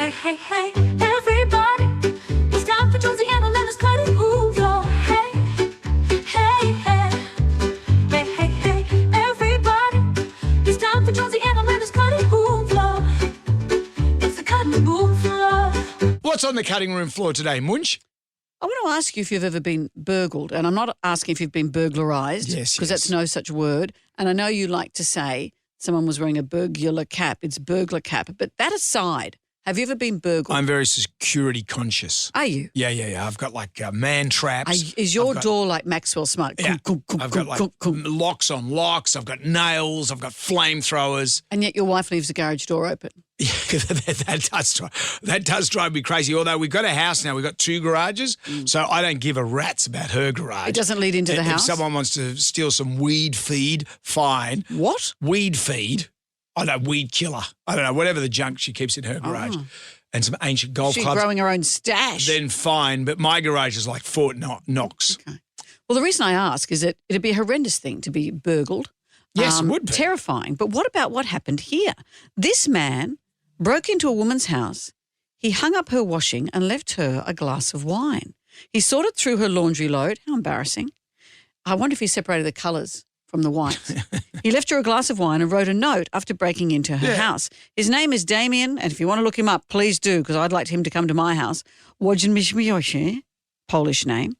Hey, hey, hey, everybody, it's time for Jonesy Amanda's cutting room floor. Hey, hey, hey, hey, hey, hey, everybody, it's time for Jonesy Amanda's cutting room floor. It's the cutting room floor. What's on the cutting room floor today, Munch? I want to ask you if you've ever been burgled, and I'm not asking if you've been burglarised, because that's no such word. And I know you like to say someone was wearing a burglar cap. It's burglar cap. But that aside, have you ever been burgled? I'm very security conscious. Are you? Yeah. I've got like man traps. Is your door like Maxwell Smart? Yeah. I've got like locks on locks. I've got nails. I've got flamethrowers. And yet your wife leaves the garage door open. Yeah, that does drive me crazy. Although we've got a house now, we've got 2 garages, so I don't give a rat's about her garage. It doesn't lead into the house? If someone wants to steal some weed feed, fine. What? Weed feed. I know, weed killer. I don't know, whatever the junk she keeps in her garage. And some ancient golf clubs. She's growing her own stash. Then fine, but my garage is like Fort Knox. Okay. Well, the reason I ask is that it'd be a horrendous thing to be burgled. Yes, it would be. Terrifying. But what about what happened here? This man broke into a woman's house. He hung up her washing and left her a glass of wine. He sorted through her laundry load. How embarrassing. I wonder if he separated the colours from the whites. He left her a glass of wine and wrote a note after breaking into her house. His name is Damien, and if you want to look him up, please do, because I'd like him to come to my house. Wojciech, Polish name.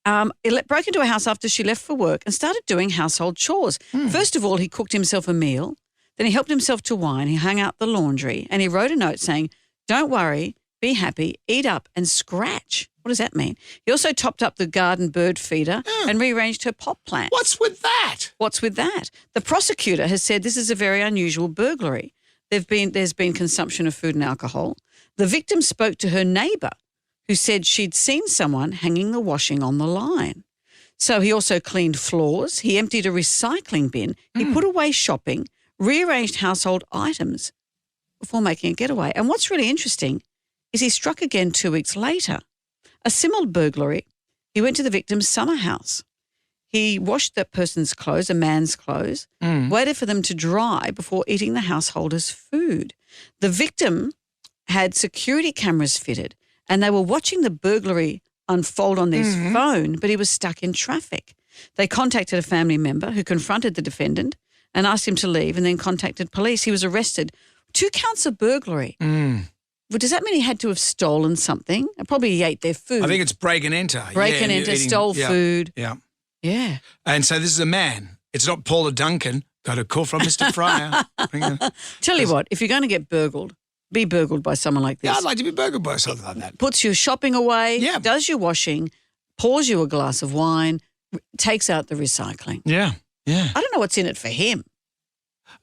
He broke into her house after she left for work and started doing household chores. First of all, he cooked himself a meal. Then he helped himself to wine. He hung out the laundry and he wrote a note saying, "Don't worry, be happy, eat up and scratch." What does that mean? He also topped up the garden bird feeder and rearranged her pot plant. What's with that? What's with that? The prosecutor has said this is a very unusual burglary. There's been consumption of food and alcohol. The victim spoke to her neighbour, who said she'd seen someone hanging the washing on the line. So he also cleaned floors. He emptied a recycling bin. He put away shopping, rearranged household items before making a getaway. And what's really interesting is he struck again 2 weeks later. A similar burglary. He went to the victim's summer house. He washed that person's clothes, a man's clothes, waited for them to dry before eating the householder's food. The victim had security cameras fitted and they were watching the burglary unfold on their phone, but he was stuck in traffic. They contacted a family member who confronted the defendant and asked him to leave and then contacted police. He was arrested. 2 counts of burglary. Well, does that mean he had to have stolen something? Probably he ate their food. I think it's break and enter. Break and enter, stole food. Yeah. Yeah. And so this is a man. It's not Paula Duncan. Got a call from Mr. Fryer. Tell you what, if you're going to get burgled, be burgled by someone like this. Yeah, I'd like to be burgled by something like that. Puts your shopping away, does your washing, pours you a glass of wine, takes out the recycling. Yeah. I don't know what's in it for him.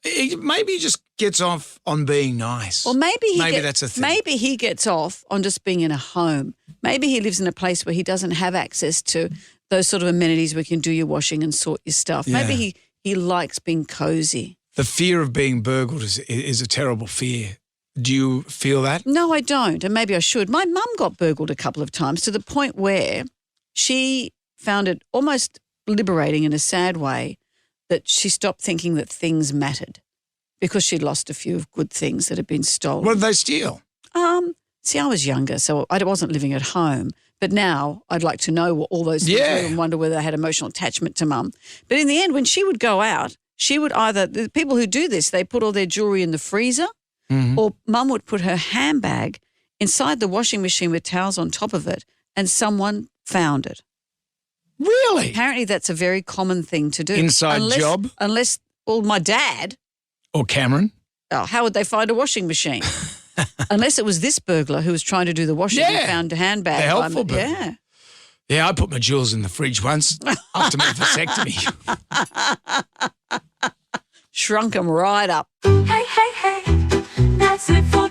Maybe he just gets off on being nice. Or maybe that's a thing. Maybe he gets off on just being in a home. Maybe he lives in a place where he doesn't have access to those sort of amenities where you can do your washing and sort your stuff. Yeah. Maybe he likes being cozy. The fear of being burgled is a terrible fear. Do you feel that? No, I don't, and maybe I should. My mum got burgled a couple of times to the point where she found it almost liberating in a sad way that she stopped thinking that things mattered because she'd lost a few good things that had been stolen. What did they steal? See, I was younger, so I wasn't living at home. But now I'd like to know what all those things were and wonder whether they had emotional attachment to mum. But in the end, when she would go out, she would the people who do this, they put all their jewellery in the freezer or mum would put her handbag inside the washing machine with towels on top of it and someone found it. Really? Apparently that's a very common thing to do. Inside job? Unless, my dad. Or Cameron? Oh, how would they find a washing machine? Unless it was this burglar who was trying to do the washing and found a handbag. The helpful burglar. Yeah, I put my jewels in the fridge once after my vasectomy. Shrunk them right up. Hey, hey, hey, that's it for